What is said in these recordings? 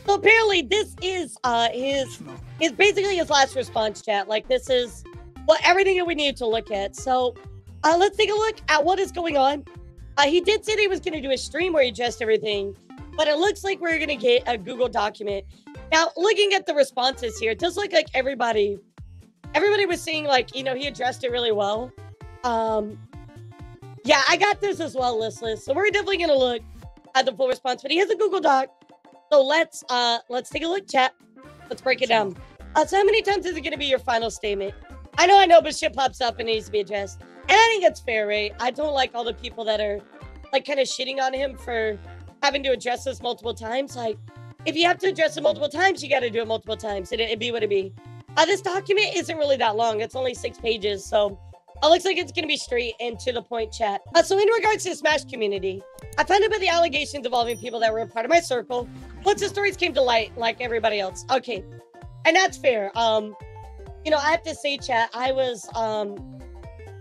So apparently this is his basically his last response chat. Like this is what everything that we need to look at. So let's take a look at what is going on. He did say that he was going to do a stream where he addressed everything, but it looks like we're going to get a Google document. Now, looking at the responses here, it does look like everybody was saying, like, you know, he addressed it really well. Yeah, I got this as well, listless. So we're definitely going to look at the full response, but he has a Google Doc. So let's take a look, chat. Let's break it down. So how many times is it going to be your final statement? I know, but shit pops up and it needs to be addressed. And I think it's fair, right? I don't like all the people that are, like, kind of shitting on him for having to address this multiple times. Like, if you have to address it multiple times, you got to do it multiple times. It'd be what it be. This document isn't really that long. It's only 6 pages, so it looks like it's going to be straight and to the point, chat. So in regards to the Smash community, I found out about the allegations involving people that were a part of my circle once the stories came to light, like everybody else. Okay, and that's fair. You know, I have to say, chat, I was,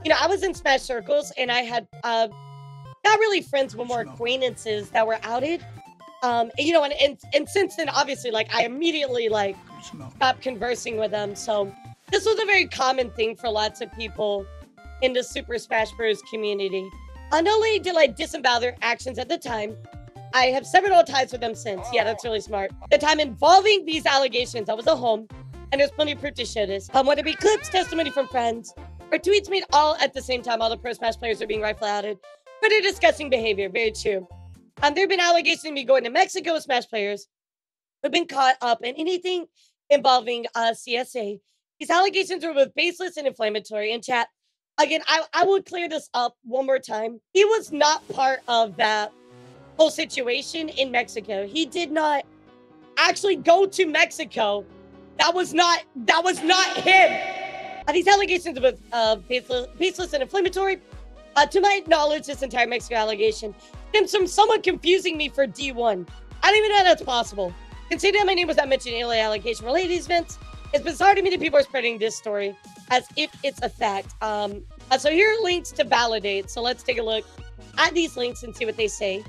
you know, I was in Smash circles, and I had, not really friends, but more acquaintances that were outed. You know, and since then, obviously, like, I immediately, like, stopped conversing with them. So this was a very common thing for lots of people in the Super Smash Bros. Community. Not only did I disavow their actions at the time, I have severed all ties with them since. Yeah, that's really smart. The time involving these allegations, I was at home, and there's plenty of proof to show this. Whether it be clips, testimony from friends, or tweets made all at the same time, all the Pro Smash players are being rightfully outed for their disgusting behavior. Very true. There have been allegations of me going to Mexico with Smash players who've been caught up in anything involving CSA. These allegations are both baseless and inflammatory. In chat, again, I will clear this up one more time. He was not part of that whole situation in Mexico. He did not actually go to Mexico. That was not him. These allegations are both baseless and inflammatory. To my knowledge, this entire Mexico allegation stems from someone confusing me for D1. I don't even know how that's possible. Considering my name was not mentioned in any allegation related to these events, it's bizarre to me that people are spreading this story as if it's a fact. So here are links to validate. So let's take a look at these links and see what they say.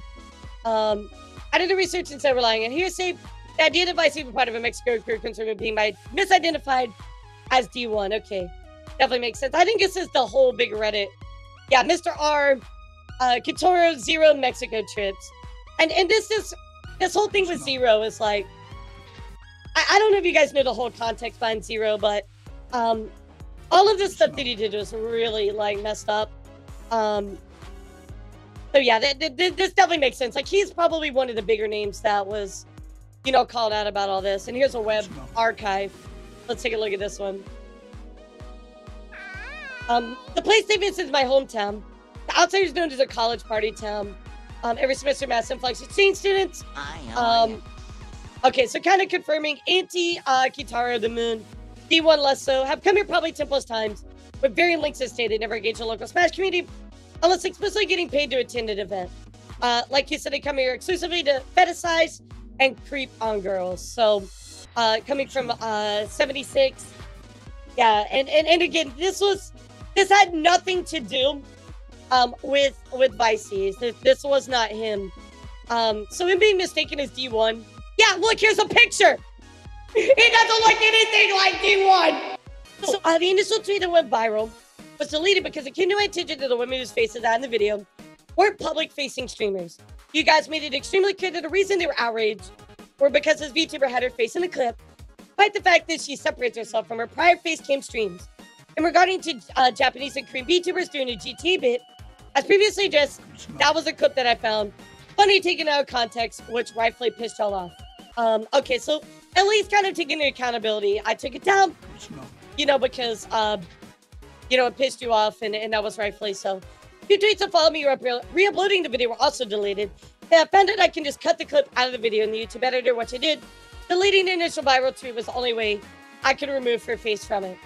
I did the research instead of relying on hearsay. The idea that Visecs were part of a Mexico crew concerned with being misidentified as D1. Okay, definitely makes sense. I think this is the whole big Reddit. Yeah, Mr. R, Kitoro, Zero Mexico trips. And this whole thing with Zero is like, I don't know if you guys know the whole context behind Zero, but all of this stuff that he did was really, like, messed up. So yeah, this definitely makes sense. Like, he's probably one of the bigger names that was, you know, called out about all this. And here's a web archive. Let's take a look at this one. The place they visit is my hometown. The outside is known as a college party town. Every semester, mass influx of exchange students. Okay, so kind of confirming Kitaro, the Moon, D1 less so, have come here probably 10 plus times, with varying lengths of stay. They never engage the local Smash community unless explicitly getting paid to attend an event. Like you said, they come here exclusively to fetishize and creep on girls. So, coming from 76, yeah, and again, this had nothing to do with Visecs. This was not him. So him being mistaken as D1. Yeah, look, here's a picture. He doesn't look anything like D1. So the initial tweet that went viral was deleted because it came to my attention to the women whose faces are in the video weren't public-facing streamers. You guys made it extremely clear that the reason they were outraged were because this VTuber had her face in the clip, despite the fact that she separates herself from her prior face cam streams. And regarding to Japanese and Korean VTubers doing a GT bit, as previously addressed, that was a clip that I found funny taken out of context, which rightfully pissed y'all off. Okay, so at least kind of taking accountability. I took it down, you know, because, you know, it pissed you off, and that was rightfully so. Few tweets that follow me re-uploading the video were also deleted. And I found that I can just cut the clip out of the video in the YouTube editor, which I did. Deleting the initial viral tweet was the only way I could remove her face from it.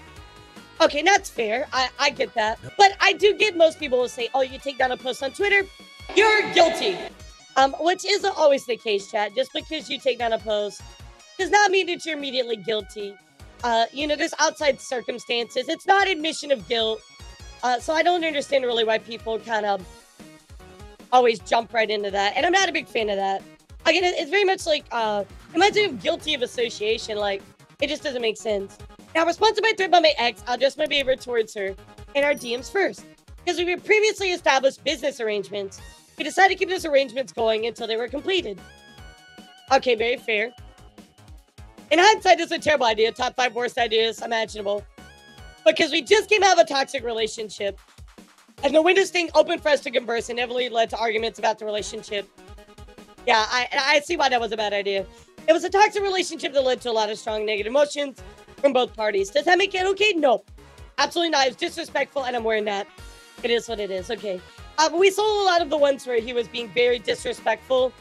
Okay, that's fair. I get that. But I do get most people will say, oh, you take down a post on Twitter, you're guilty. Which isn't always the case, chat. Just because you take down a post does not mean that you're immediately guilty. You know, there's outside circumstances. It's not admission of guilt. So I don't understand really why people kind of always jump right into that. And I'm not a big fan of that. Again, it's very much like, it reminds me of guilty of association. Like, it just doesn't make sense. Now, responded by threat by my ex, I'll adjust my behavior towards her and our DMs first. Because we had previously established business arrangements, we decided to keep those arrangements going until they were completed. Okay, very fair. In hindsight, this is a terrible idea. Top 5 worst ideas imaginable. Because we just came out of a toxic relationship. And the window staying open for us to converse inevitably led to arguments about the relationship. Yeah, I see why that was a bad idea. It was a toxic relationship that led to a lot of strong negative emotions from both parties. Does that make it okay? No. Absolutely not. It's disrespectful, and I'm wearing that. It is what it is. Okay. We saw a lot of the ones where he was being very disrespectful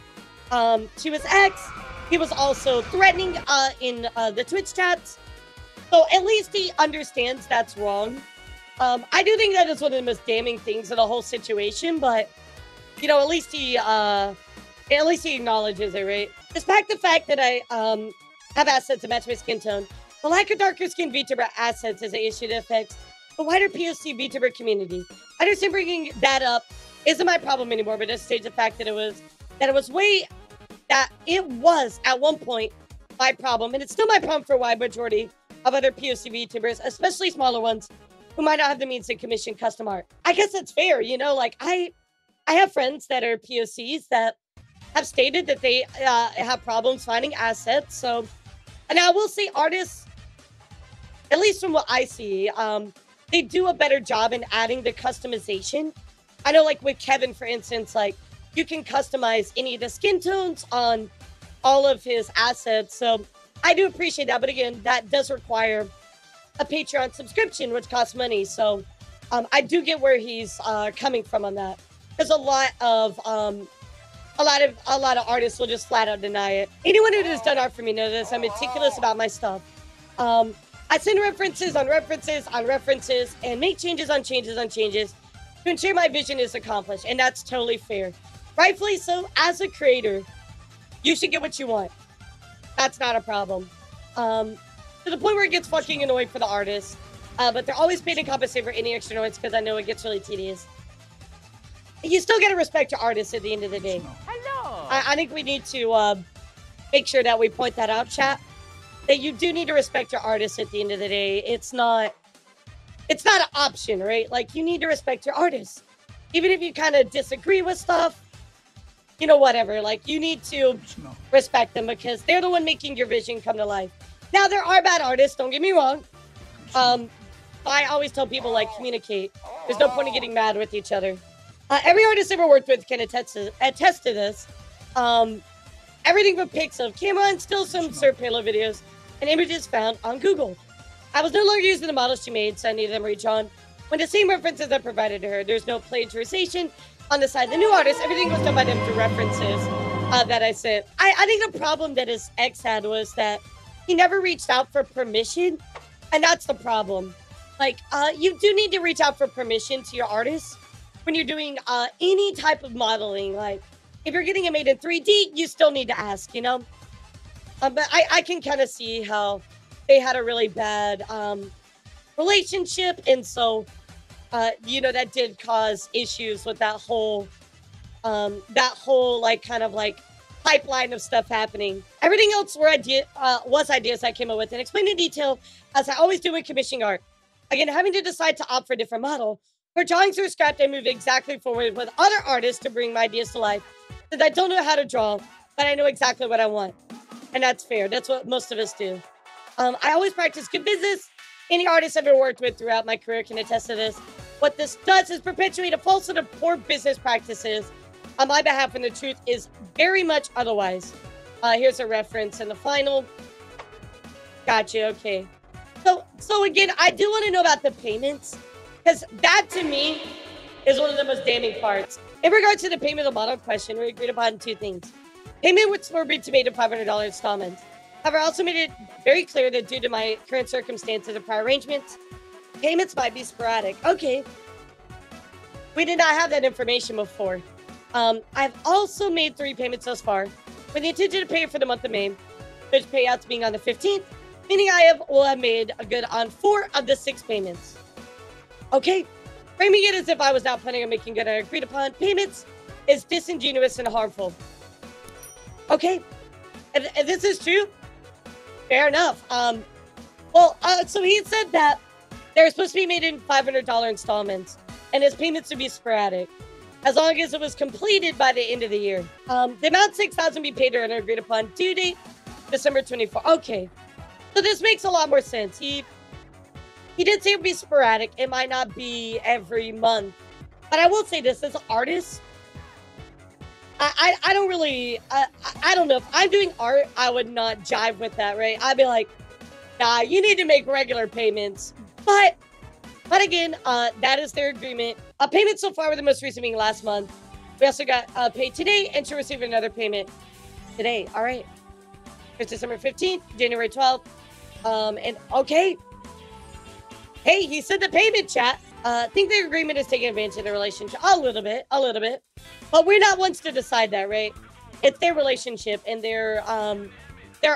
to his ex. He was also threatening in the Twitch chats. So at least he understands that's wrong. I do think that is one of the most damning things in the whole situation, but, you know, at least he acknowledges it, right? Despite the fact that I have assets to match my skin tone, the lack of darker skin Vtuber assets is an issue that affects the wider POC Vtuber community. I understand bringing that up isn't my problem anymore, but it states the fact that it was at one point my problem, and it's still my problem for a wide majority of other POC VTubers, especially smaller ones who might not have the means to commission custom art. I guess that's fair, you know, like I have friends that are POCs that have stated that they have problems finding assets. So, and I will say artists, at least from what I see, they do a better job in adding the customization. I know, like with Kevin, for instance, like you can customize any of the skin tones on all of his assets. So I do appreciate that. But again, that does require a Patreon subscription, which costs money. So I do get where he's coming from on that. There's a lot of artists will just flat out deny it. Anyone who has done art for me knows this. I'm meticulous about my stuff. I send references on references on references and make changes on changes on changes to ensure my vision is accomplished. And that's totally fair. Rightfully so, as a creator, you should get what you want. That's not a problem. To the point where it gets fucking annoying for the artists. But they're always paid to compensate for any extra noise because I know it gets really tedious. You still gotta respect your artists at the end of the day. Hello. I think we need to make sure that we point that out, chat. That you do need to respect your artists at the end of the day. It's not an option, right? Like, you need to respect your artists. Even if you kind of disagree with stuff, you know, whatever. Like, you need to respect them because they're the one making your vision come to life. Now, there are bad artists, don't get me wrong. I always tell people, like, communicate. There's no point in getting mad with each other. Every artist I've ever worked with can attest to this. Everything from pics of camera and still some Sir Payload videos and images found on Google. I was no longer using the models she made, so I needed them redrawn. When the same references I provided to her, there's no plagiarization on the side of the new artist. Everything was done by them through references that I sent. I think the problem that his ex had was that he never reached out for permission, and that's the problem. Like, you do need to reach out for permission to your artists when you're doing any type of modeling. Like, if you're getting it made in 3D, you still need to ask, you know? But I can kind of see how they had a really bad relationship. And so, you know, that did cause issues with that whole like, kind of like pipeline of stuff happening. Everything else was ideas I came up with and explained in detail, as I always do when commissioning art. Again, having to decide to opt for a different model. For drawings are scrapped, I move exactly forward with other artists to bring my ideas to life. Since I don't know how to draw, but I know exactly what I want. And that's fair. That's what most of us do. I always practice good business. Any artist I've ever worked with throughout my career can attest to this. What this does is perpetuate a falsehood of poor business practices on my behalf when the truth is very much otherwise. Here's a reference in the final. Gotcha, okay. So again, I do want to know about the payments, because that to me is one of the most damning parts. In regards to the payment of the model question, we agreed upon two things. Payment was to be made in $500 installments. However, I also made it very clear that due to my current circumstances and prior arrangements, payments might be sporadic. Okay. We did not have that information before. I've also made 3 payments thus far, with the intention to pay for the month of May, which payouts being on the 15th, meaning I will have made a good on 4 of the 6 payments. Okay. Framing it as if I was not planning on making good on agreed upon payments is disingenuous and harmful. Okay, and this is true. Fair enough. So he said that they're supposed to be made in $500 installments, and his payments would be sporadic, as long as it was completed by the end of the year. The amount $6,000 be paid or an agreed upon due date, December 24th. Okay, so this makes a lot more sense. He did say it would be sporadic. It might not be every month, but I will say this: as an artist, I don't really, I don't know if I'm doing art, I would not jive with that, right? I'd be like, nah, you need to make regular payments. But again, that is their agreement. Payments so far were the most recent being last month. We also got paid today and to receive another payment today. All right. It's December 15th, January 12th. And okay. Hey, he said the payment, chat. I think the agreement is taking advantage of the relationship a little bit. But we're not ones to decide that, right? It's their relationship and their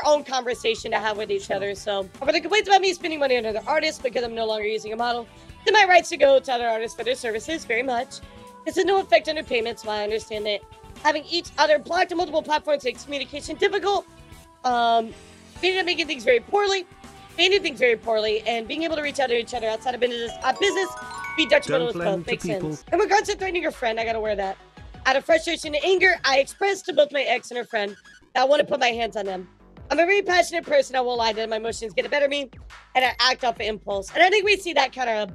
own conversation to have with each other. So, for the complaints about me spending money on other artists because I'm no longer using a model, then my rights to go to other artists for their services very much. This has no effect on their payments, while I understand that having each other blocked on multiple platforms makes communication difficult. Making things very poorly, and being able to reach out to each other outside of business be detrimental as both. Makes sense. In regards to threatening your friend, I gotta wear that. Out of frustration and anger, I expressed to both my ex and her friend that I want to put my hands on them. I'm a very passionate person. I won't lie that my emotions get the better of me, and I act off of impulse. And I think we see that kind of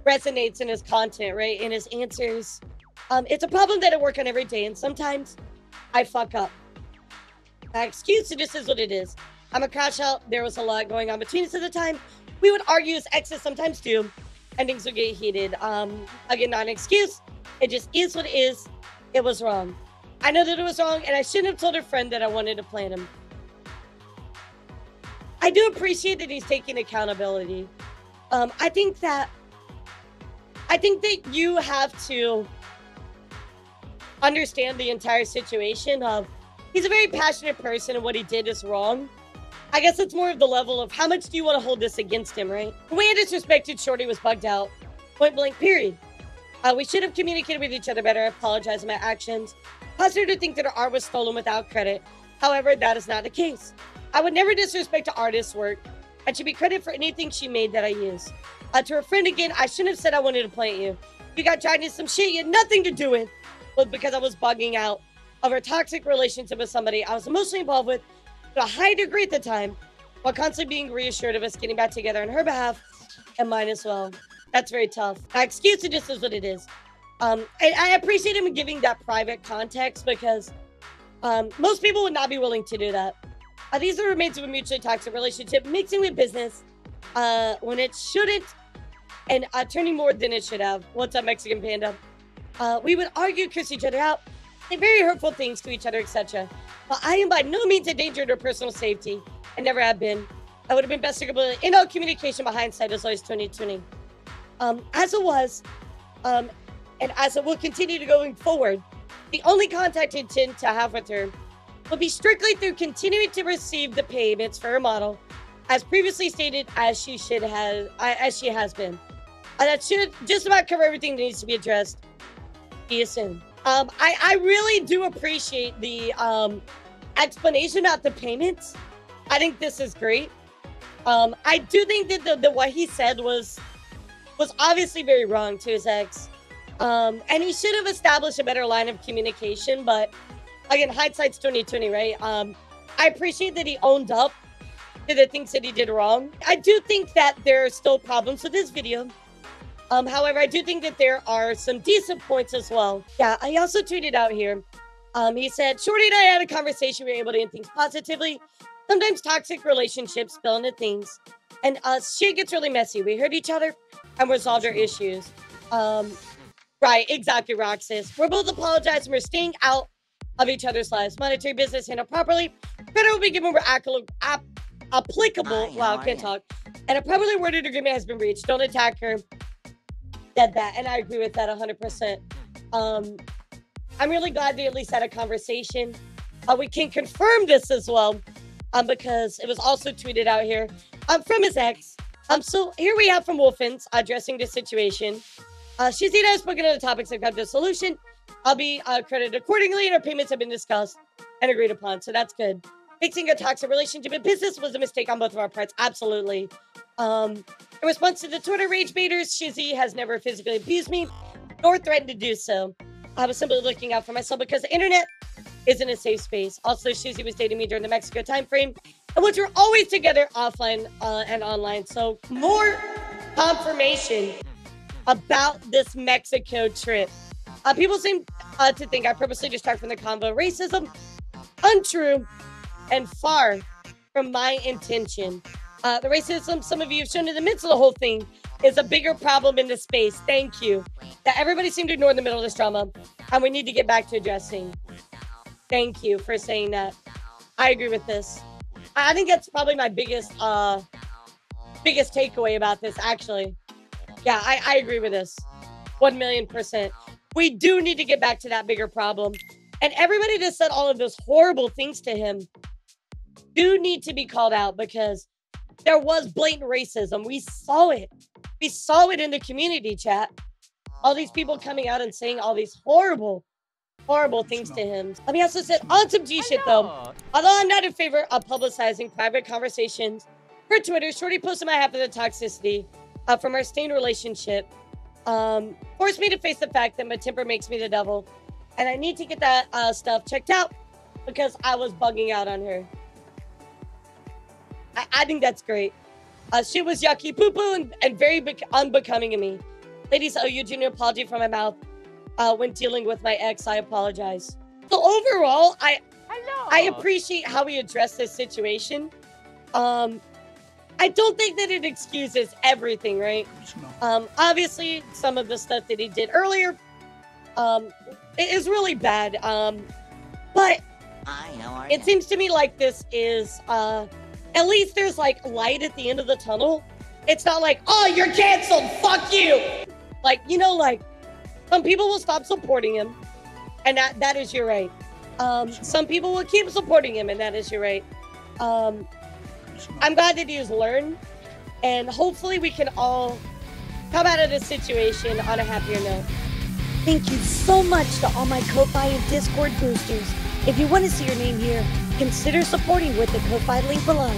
resonates in his content, right? In his answers. It's a problem that I work on every day, and sometimes I fuck up. My excuse just is what it is. I'm a crash out. There was a lot going on between us at the time. We would argue as exes sometimes do, and things would get heated. Again, not an excuse. It just is what it is. It was wrong. I know that it was wrong, and I shouldn't have told her friend that I wanted to plan him. I do appreciate that he's taking accountability. I think that you have to understand the entire situation of he's a very passionate person and what he did is wrong. I guess it's more of the level of how much do you want to hold this against him, right? The way I disrespected Shorty was bugged out. Point blank, period. We should have communicated with each other better. I apologize for my actions. Caused her to think that her art was stolen without credit. However, that is not the case. I would never disrespect an artist's work. I should be credited for anything she made that I use. To her friend again, I shouldn't have said I wanted to plant you. You got dragged into some shit you had nothing to do with. But because I was bugging out of her toxic relationship with somebody I was emotionally involved with to a high degree at the time, while constantly being reassured of us getting back together on her behalf and mine as well. That's very tough. My excuse just is what it is. I appreciate him giving that private context because most people would not be willing to do that. These are remains of a mutually toxic relationship, mixing with business when it shouldn't, and turning more than it should have. What's up, Mexican Panda? We would argue, curse each other out, say very hurtful things to each other, etc. But I am by no means a danger to personal safety. I never have been. I would have been best to go in all communication, but hindsight is always 2020. As it was, and as it will continue to going forward, the only contact I intend to have with her will be strictly through continuing to receive the payments for her model, as previously stated, as she has been. That should just about cover everything that needs to be addressed. See you soon. I really do appreciate the explanation about the payments. I think this is great. I do think that the what he said was obviously very wrong to his ex. And he should have established a better line of communication, but again, hindsight's 2020, right? I appreciate that he owned up to the things that he did wrong. I do think that there are still problems with this video. However, I do think that there are some decent points as well. Yeah, I also tweeted out here. He said, Shorty and I had a conversation. We were able to end things positively. Sometimes toxic relationships spill into things. And shit gets really messy. We heard each other and resolved our issues. Right, exactly, Roxas. We're both apologizing. We're staying out of each other's lives. Monetary business handled properly. Credit will be given where applicable. Wow, can't talk. And a properly worded agreement has been reached. Don't attack her. Said that, and I agree with that 100%. I'm really glad they at least had a conversation. We can confirm this as well, because it was also tweeted out here from his ex. So here we have from Wolfens addressing the situation. She's has spoken to the topics that come to a solution. I'll be credited accordingly, and our payments have been discussed and agreed upon, so that's good. Fixing a toxic relationship in business was a mistake on both of our parts, absolutely. In response to the Twitter rage baiters, Shizzy has never physically abused me, nor threatened to do so. I was simply looking out for myself because the internet isn't a safe space. Also, Shizzy was dating me during the Mexico time frame, and once we're always together offline and online, so more confirmation about this Mexico trip. People seem to think I purposely distract from the convo racism. Untrue and far from my intention. The racism some of you have shown in the midst of the whole thing is a bigger problem in the space. Thank you. That everybody seemed to ignore in the middle of this drama, and we need to get back to addressing. Thank you for saying that. I agree with this. I think that's probably my biggest takeaway about this, actually. Yeah, I agree with this. 1,000,000%. We do need to get back to that bigger problem. And everybody that said all of those horrible things to him do need to be called out because there was blatant racism. We saw it. We saw it in the community chat. All these people coming out and saying all these horrible things to him. Let me also say on some G shit though. Although I'm not in favor of publicizing private conversations for Twitter, Shorty posted my half of the toxicity from our stained relationship. Forced me to face the fact that my temper makes me the devil. And I need to get that stuff checked out because I was bugging out on her. I think that's great. Shit was yucky poo-poo and very unbecoming of me. Ladies, I owe you a genuine apology from my mouth. When dealing with my ex, I apologize. So overall, I appreciate how he addressed this situation. I don't think that it excuses everything, right? Obviously, some of the stuff that he did earlier is really bad. But it seems to me like this is, at least there's like light at the end of the tunnel. It's not like, oh, you're canceled, fuck you. Like, you know, like some people will stop supporting him and that is your right. Some people will keep supporting him and that is your right. I'm glad that he has learned and hopefully we can all come out of this situation on a happier note. Thank you so much to all my Ko-Fi and Discord boosters. If you want to see your name here, consider supporting with the Ko-Fi link below.